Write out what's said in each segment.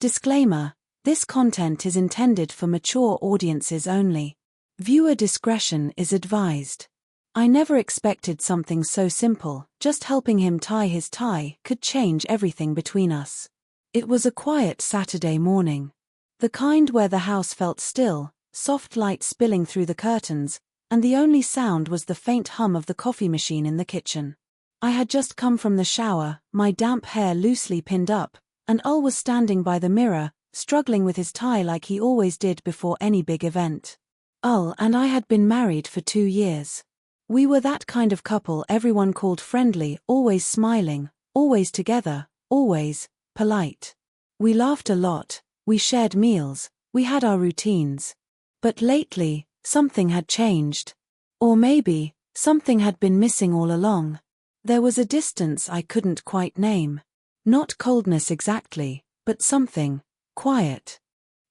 Disclaimer: this content is intended for mature audiences only. Viewer discretion is advised. I never expected something so simple, just helping him tie his tie, could change everything between us. It was a quiet Saturday morning. The kind where the house felt still, soft light spilling through the curtains, and the only sound was the faint hum of the coffee machine in the kitchen. I had just come from the shower, my damp hair loosely pinned up, and Ul was standing by the mirror, struggling with his tie like he always did before any big event. Ul and I had been married for 2 years. We were that kind of couple everyone called friendly, always smiling, always together, always polite. We laughed a lot, we shared meals, we had our routines. But lately, something had changed. Or maybe, something had been missing all along. There was a distance I couldn't quite name. Not coldness exactly, but something quiet.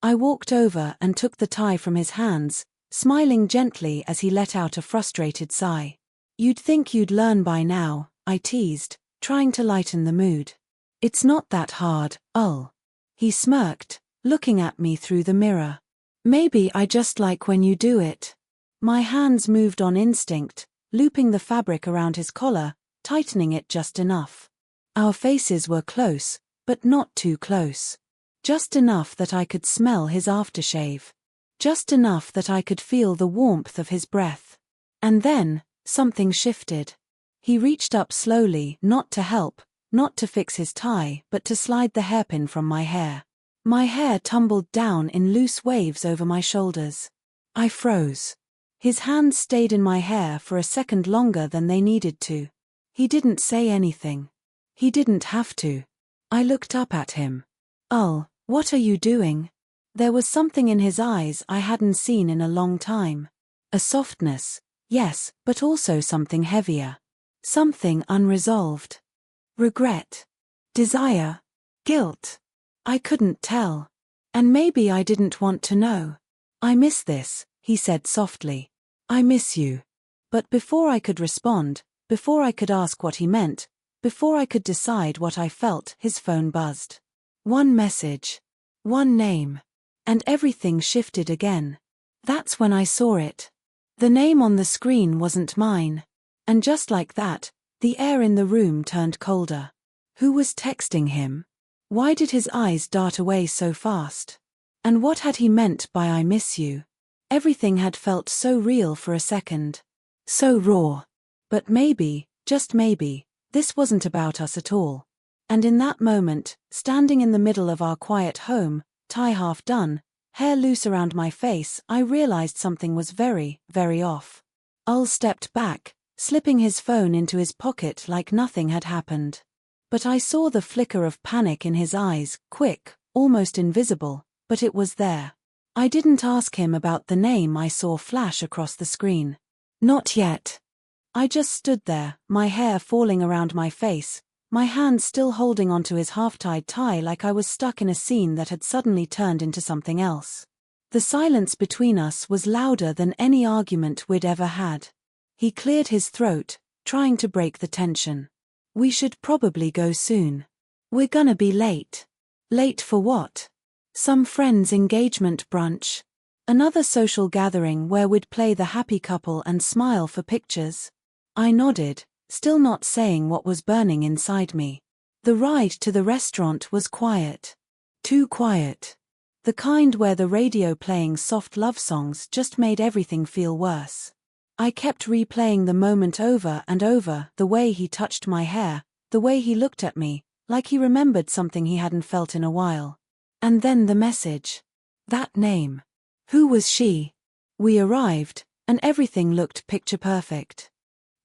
I walked over and took the tie from his hands, smiling gently as he let out a frustrated sigh. You'd think you'd learn by now, I teased, trying to lighten the mood. It's not that hard, Ul. He smirked, looking at me through the mirror. Maybe I just like when you do it. My hands moved on instinct, looping the fabric around his collar, tightening it just enough. Our faces were close, but not too close. Just enough that I could smell his aftershave. Just enough that I could feel the warmth of his breath. And then, something shifted. He reached up slowly, not to help, not to fix his tie, but to slide the hairpin from my hair. My hair tumbled down in loose waves over my shoulders. I froze. His hands stayed in my hair for a second longer than they needed to. He didn't say anything. He didn't have to. I looked up at him. Ul, what are you doing? There was something in his eyes I hadn't seen in a long time. A softness, yes, but also something heavier. Something unresolved. Regret. Desire. Guilt. I couldn't tell. And maybe I didn't want to know. I miss this, he said softly. I miss you. But before I could respond, before I could ask what he meant, before I could decide what I felt, his phone buzzed. One message. One name. And everything shifted again. That's when I saw it. The name on the screen wasn't mine. And just like that, the air in the room turned colder. Who was texting him? Why did his eyes dart away so fast? And what had he meant by I miss you? Everything had felt so real for a second. So raw. But maybe, just maybe, this wasn't about us at all. And in that moment, standing in the middle of our quiet home, tie half done, hair loose around my face, I realized something was very, very off. Ul stepped back, slipping his phone into his pocket like nothing had happened. But I saw the flicker of panic in his eyes, quick, almost invisible, but it was there. I didn't ask him about the name I saw flash across the screen. Not yet. I just stood there, my hair falling around my face, my hands still holding onto his half-tied tie like I was stuck in a scene that had suddenly turned into something else. The silence between us was louder than any argument we'd ever had. He cleared his throat, trying to break the tension. We should probably go soon. We're gonna be late. Late for what? Some friend's engagement brunch. Another social gathering where we'd play the happy couple and smile for pictures. I nodded, still not saying what was burning inside me. The ride to the restaurant was quiet. Too quiet. The kind where the radio playing soft love songs just made everything feel worse. I kept replaying the moment over and over, the way he touched my hair, the way he looked at me, like he remembered something he hadn't felt in a while. And then the message. That name. Who was she? We arrived, and everything looked picture perfect.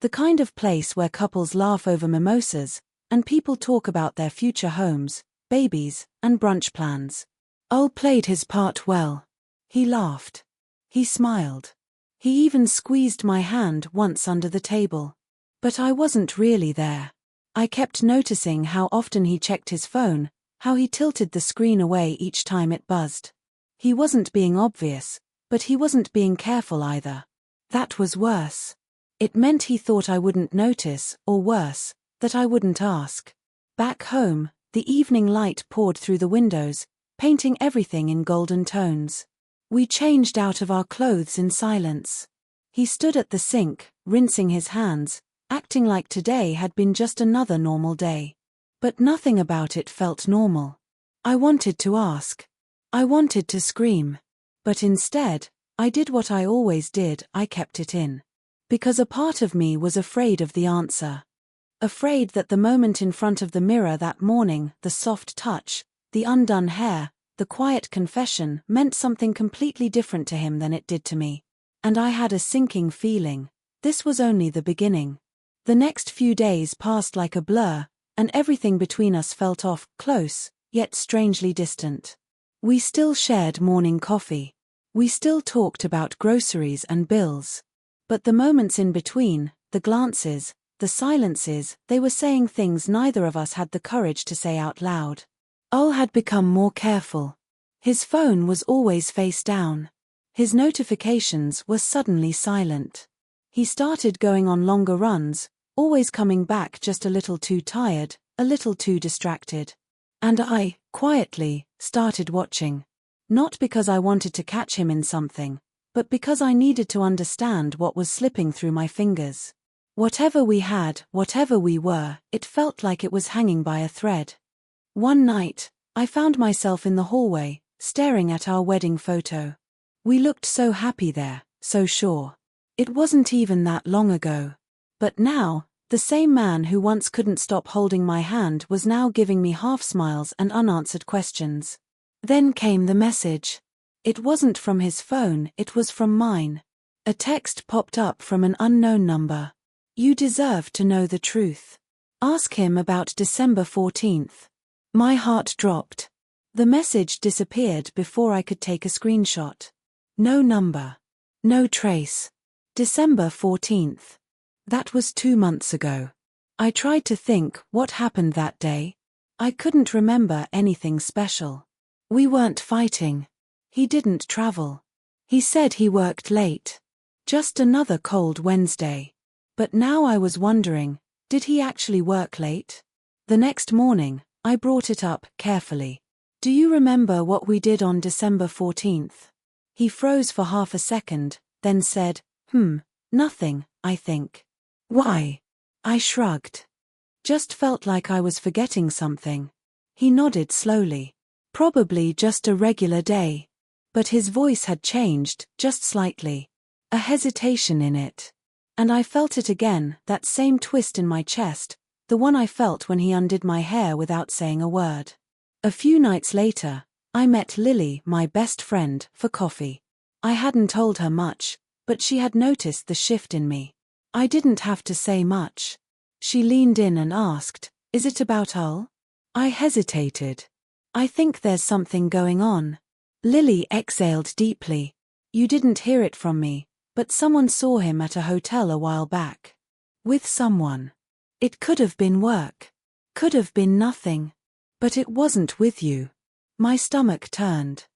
The kind of place where couples laugh over mimosas, and people talk about their future homes, babies, and brunch plans. Ul played his part well. He laughed. He smiled. He even squeezed my hand once under the table. But I wasn't really there. I kept noticing how often he checked his phone, how he tilted the screen away each time it buzzed. He wasn't being obvious, but he wasn't being careful either. That was worse. It meant he thought I wouldn't notice, or worse, that I wouldn't ask. Back home, the evening light poured through the windows, painting everything in golden tones. We changed out of our clothes in silence. He stood at the sink, rinsing his hands, acting like today had been just another normal day. But nothing about it felt normal. I wanted to ask. I wanted to scream. But instead, I did what I always did, I kept it in. Because a part of me was afraid of the answer. Afraid that the moment in front of the mirror that morning, the soft touch, the undone hair, the quiet confession meant something completely different to him than it did to me. And I had a sinking feeling. This was only the beginning. The next few days passed like a blur, and everything between us felt off, close, yet strangely distant. We still shared morning coffee. We still talked about groceries and bills. But the moments in between, the glances, the silences, they were saying things neither of us had the courage to say out loud. Ol had become more careful. His phone was always face down. His notifications were suddenly silent. He started going on longer runs, always coming back just a little too tired, a little too distracted. And I, quietly, started watching. Not because I wanted to catch him in something, but because I needed to understand what was slipping through my fingers. Whatever we had, whatever we were, it felt like it was hanging by a thread. One night, I found myself in the hallway, staring at our wedding photo. We looked so happy there, so sure. It wasn't even that long ago. But now, the same man who once couldn't stop holding my hand was now giving me half smiles and unanswered questions. Then came the message. It wasn't from his phone, it was from mine. A text popped up from an unknown number. You deserve to know the truth. Ask him about December 14th. My heart dropped. The message disappeared before I could take a screenshot. No number. No trace. December 14th. That was 2 months ago. I tried to think what happened that day. I couldn't remember anything special. We weren't fighting. He didn't travel. He said he worked late. Just another cold Wednesday. But now I was wondering, did he actually work late? The next morning, I brought it up carefully. Do you remember what we did on December 14th? He froze for half a second, then said, nothing, I think. Why? I shrugged. Just felt like I was forgetting something. He nodded slowly. Probably just a regular day. But his voice had changed, just slightly. A hesitation in it. And I felt it again, that same twist in my chest, the one I felt when he undid my hair without saying a word. A few nights later, I met Lily, my best friend, for coffee. I hadn't told her much, but she had noticed the shift in me. I didn't have to say much. She leaned in and asked, "Is it about Ul?" I hesitated. "I think there's something going on." Lily exhaled deeply. "You didn't hear it from me, but someone saw him at a hotel a while back. With someone. It could have been work. Could have been nothing. But it wasn't with you." My stomach turned.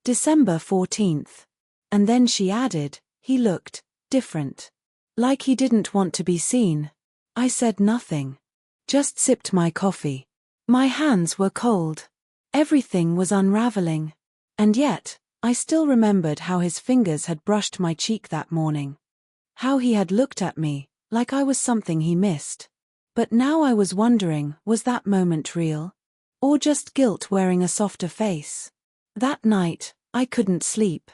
December 14th. And then she added, "He looked different. Like he didn't want to be seen." I said nothing. Just sipped my coffee. My hands were cold. Everything was unraveling. And yet, I still remembered how his fingers had brushed my cheek that morning. How he had looked at me, like I was something he missed. But now I was wondering, was that moment real? Or just guilt wearing a softer face? That night, I couldn't sleep.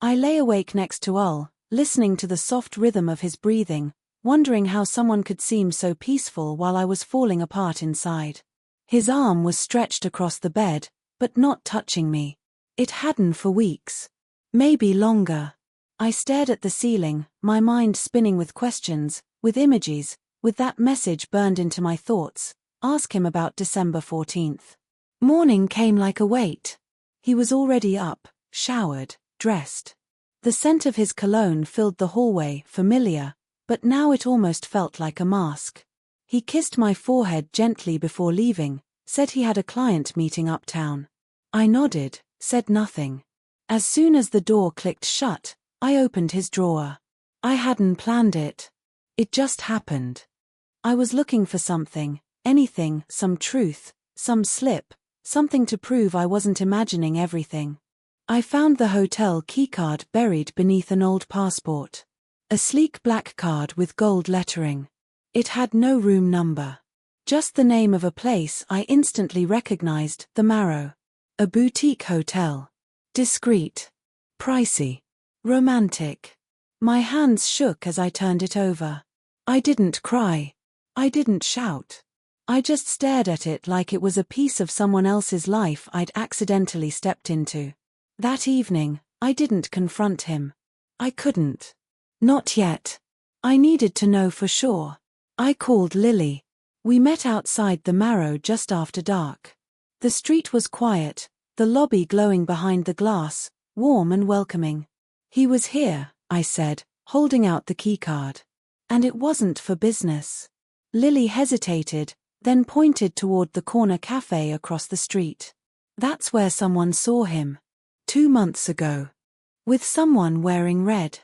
I lay awake next to Ul, listening to the soft rhythm of his breathing, wondering how someone could seem so peaceful while I was falling apart inside. His arm was stretched across the bed, but not touching me. It hadn't for weeks. Maybe longer. I stared at the ceiling, my mind spinning with questions, with images, with that message burned into my thoughts. Ask him about December 14th. Morning came like a weight. He was already up, showered, dressed. The scent of his cologne filled the hallway, familiar, but now it almost felt like a mask. He kissed my forehead gently before leaving, said he had a client meeting uptown. I nodded, said nothing. As soon as the door clicked shut, I opened his drawer. I hadn't planned it. It just happened. I was looking for something, anything, some truth, some slip, something to prove I wasn't imagining everything. I found the hotel keycard buried beneath an old passport. A sleek black card with gold lettering. It had no room number. Just the name of a place I instantly recognized, the Marrow. A boutique hotel. Discreet. Pricey. Romantic. My hands shook as I turned it over. I didn't cry. I didn't shout. I just stared at it like it was a piece of someone else's life I'd accidentally stepped into. That evening, I didn't confront him. I couldn't. Not yet. I needed to know for sure. I called Lily. We met outside the Marrow just after dark. The street was quiet, the lobby glowing behind the glass, warm and welcoming. He was here, I said, holding out the keycard. And it wasn't for business. Lily hesitated, then pointed toward the corner cafe across the street. That's where someone saw him. 2 months ago. With someone wearing red.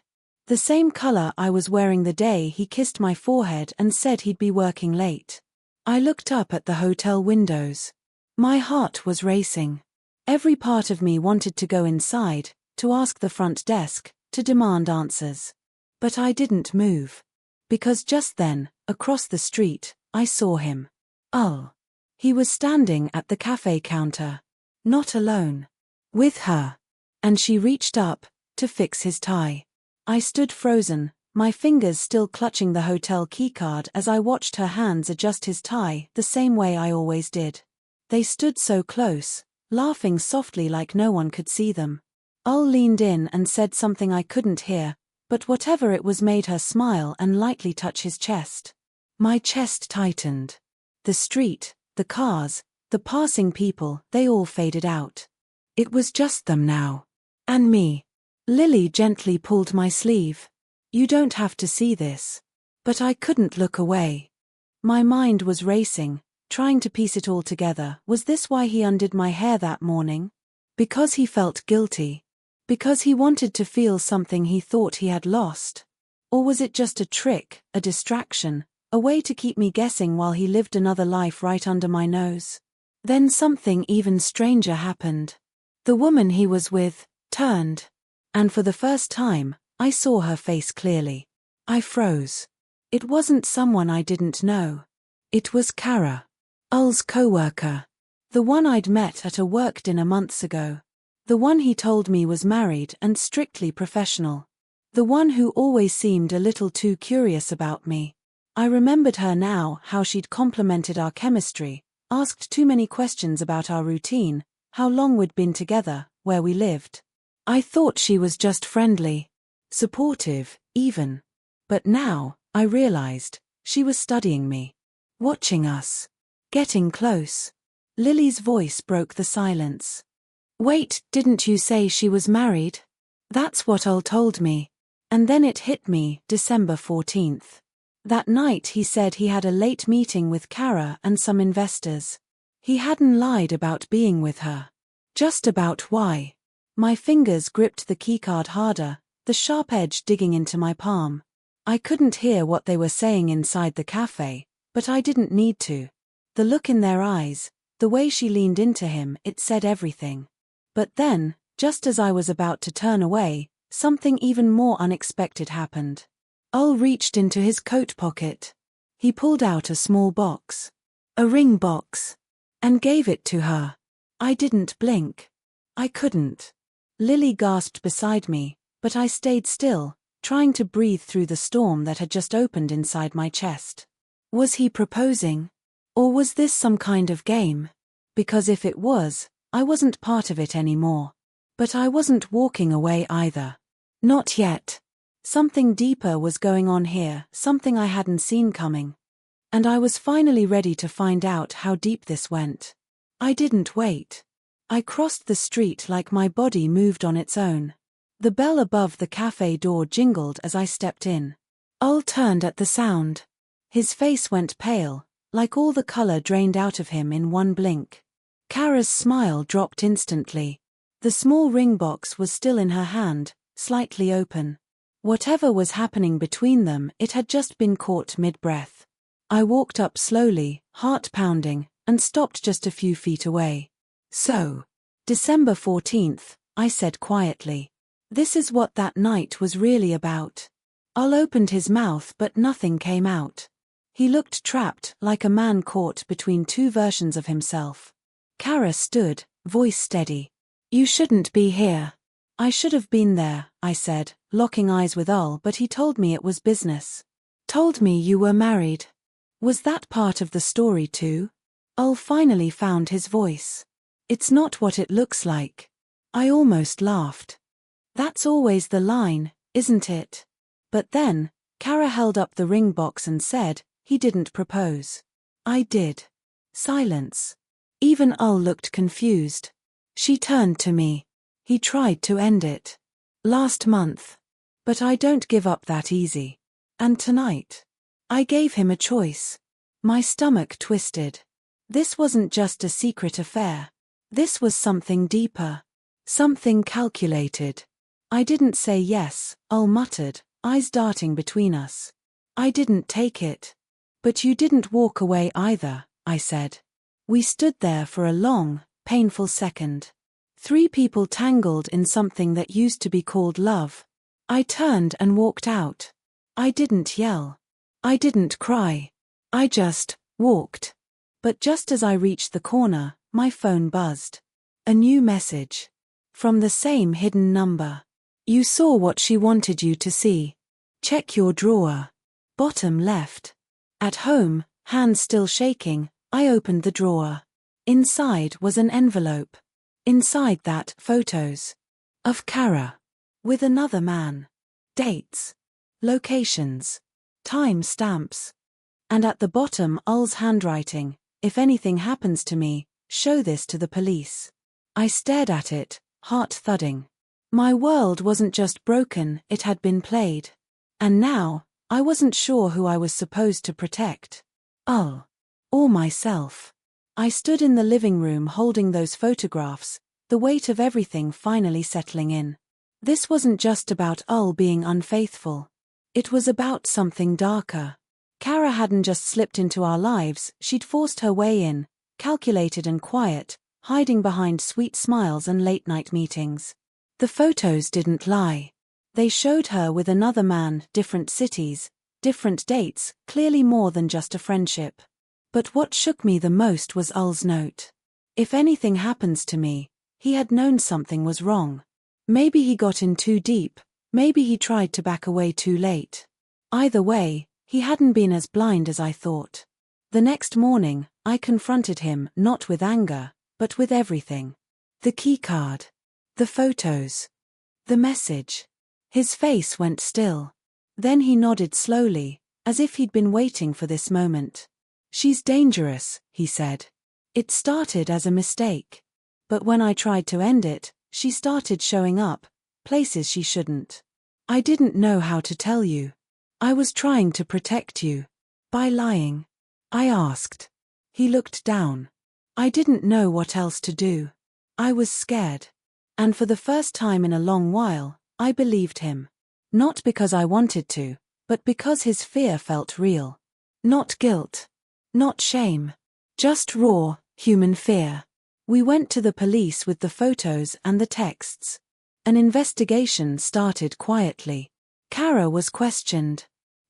The same color I was wearing the day he kissed my forehead and said he'd be working late. I looked up at the hotel windows. My heart was racing. Every part of me wanted to go inside, to ask the front desk, to demand answers. But I didn't move. Because just then, across the street, I saw him. Oh. He was standing at the cafe counter. Not alone. With her. And she reached up, to fix his tie. I stood frozen, my fingers still clutching the hotel keycard as I watched her hands adjust his tie the same way I always did. They stood so close, laughing softly like no one could see them. Ul leaned in and said something I couldn't hear, but whatever it was made her smile and lightly touch his chest. My chest tightened. The street, the cars, the passing people, they all faded out. It was just them now. And me. Lily gently pulled my sleeve. You don't have to see this. But I couldn't look away. My mind was racing, trying to piece it all together. Was this why he undid my hair that morning? Because he felt guilty? Because he wanted to feel something he thought he had lost? Or was it just a trick, a distraction, a way to keep me guessing while he lived another life right under my nose? Then something even stranger happened. The woman he was with turned. And for the first time, I saw her face clearly. I froze. It wasn't someone I didn't know. It was Kara. Ul's co-worker. The one I'd met at a work dinner months ago. The one he told me was married and strictly professional. The one who always seemed a little too curious about me. I remembered her now, how she'd complimented our chemistry, asked too many questions about our routine, how long we'd been together, where we lived. I thought she was just friendly. Supportive, even. But now, I realized, she was studying me. Watching us. Getting close. Lily's voice broke the silence. Wait, didn't you say she was married? That's what Ul told me. And then it hit me, December 14th. That night he said he had a late meeting with Kara and some investors. He hadn't lied about being with her. Just about why. My fingers gripped the keycard harder, the sharp edge digging into my palm. I couldn't hear what they were saying inside the cafe, but I didn't need to. The look in their eyes, the way she leaned into him, it said everything. But then, just as I was about to turn away, something even more unexpected happened. Ul reached into his coat pocket. He pulled out a small box. A ring box. And gave it to her. I didn't blink. I couldn't. Lily gasped beside me, but I stayed still, trying to breathe through the storm that had just opened inside my chest. Was he proposing? Or was this some kind of game? Because if it was, I wasn't part of it anymore. But I wasn't walking away either. Not yet. Something deeper was going on here, something I hadn't seen coming. And I was finally ready to find out how deep this went. I didn't wait. I crossed the street like my body moved on its own. The bell above the cafe door jingled as I stepped in. Ul turned at the sound. His face went pale, like all the color drained out of him in one blink. Kara's smile dropped instantly. The small ring box was still in her hand, slightly open. Whatever was happening between them, it had just been caught mid-breath. I walked up slowly, heart pounding, and stopped just a few feet away. So, December 14th, I said quietly. This is what that night was really about. Al opened his mouth but nothing came out. He looked trapped, like a man caught between two versions of himself. Kara stood, voice steady. You shouldn't be here. I should have been there, I said, locking eyes with Ul, but he told me it was business. Told me you were married. Was that part of the story too? Ul finally found his voice. It's not what it looks like. I almost laughed. That's always the line, isn't it? But then, Kara held up the ring box and said, he didn't propose. I did. Silence. Even Ul looked confused. She turned to me. He tried to end it. Last month. But I don't give up that easy. And tonight. I gave him a choice. My stomach twisted. This wasn't just a secret affair. This was something deeper. Something calculated. I didn't say yes, Ul muttered, eyes darting between us. I didn't take it. But you didn't walk away either, I said. We stood there for a long, painful second. Three people tangled in something that used to be called love. I turned and walked out. I didn't yell. I didn't cry. I just walked. But just as I reached the corner, my phone buzzed. A new message. From the same hidden number. You saw what she wanted you to see. Check your drawer. Bottom left. At home, hands still shaking, I opened the drawer. Inside was an envelope. Inside that, photos. Of Kara. With another man. Dates. Locations. Time stamps. And at the bottom Ul's handwriting, if anything happens to me, show this to the police. I stared at it, heart thudding. My world wasn't just broken, it had been played. And now, I wasn't sure who I was supposed to protect. Ul. Or myself. I stood in the living room holding those photographs, the weight of everything finally settling in. This wasn't just about Ul being unfaithful. It was about something darker. Kara hadn't just slipped into our lives, she'd forced her way in, calculated and quiet, hiding behind sweet smiles and late-night meetings. The photos didn't lie. They showed her with another man, different cities, different dates, clearly more than just a friendship. But what shook me the most was Ul's note. If anything happens to me, he had known something was wrong. Maybe he got in too deep, maybe he tried to back away too late. Either way, he hadn't been as blind as I thought. The next morning, I confronted him not with anger, but with everything. The keycard. The photos. The message. His face went still. Then he nodded slowly, as if he'd been waiting for this moment. She's dangerous, he said. It started as a mistake. But when I tried to end it, she started showing up, places she shouldn't. I didn't know how to tell you. I was trying to protect you. By lying. I asked. He looked down. I didn't know what else to do. I was scared. And for the first time in a long while, I believed him. Not because I wanted to, but because his fear felt real. Not guilt. Not shame. Just raw, human fear. We went to the police with the photos and the texts. An investigation started quietly. Kara was questioned.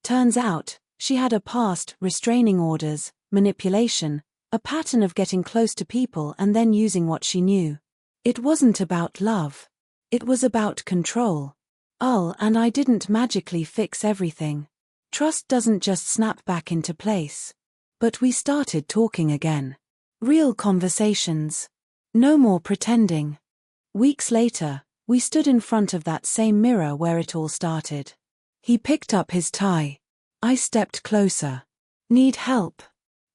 Turns out, she had a past, restraining orders, manipulation, a pattern of getting close to people and then using what she knew. It wasn't about love. It was about control. Ul and I didn't magically fix everything. Trust doesn't just snap back into place. But we started talking again. Real conversations. No more pretending. Weeks later, we stood in front of that same mirror where it all started. He picked up his tie. I stepped closer. Need help?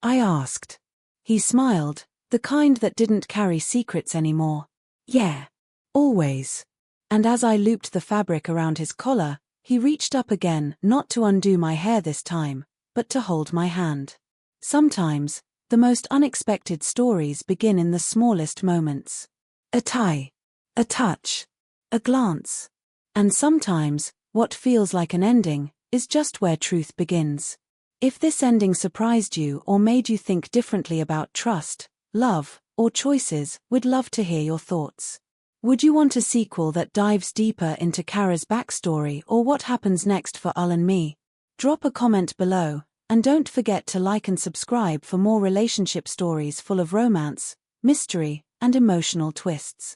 I asked. He smiled, the kind that didn't carry secrets anymore. Yeah. Always. And as I looped the fabric around his collar, he reached up again, not to undo my hair this time, but to hold my hand. Sometimes, the most unexpected stories begin in the smallest moments. A tie. A touch. A glance. And sometimes, what feels like an ending, is just where truth begins. If this ending surprised you or made you think differently about trust, love, or choices? We'd love to hear your thoughts. Would you want a sequel that dives deeper into Kara's backstory, or what happens next for Ul and me? Drop a comment below, and don't forget to like and subscribe for more relationship stories full of romance, mystery, and emotional twists.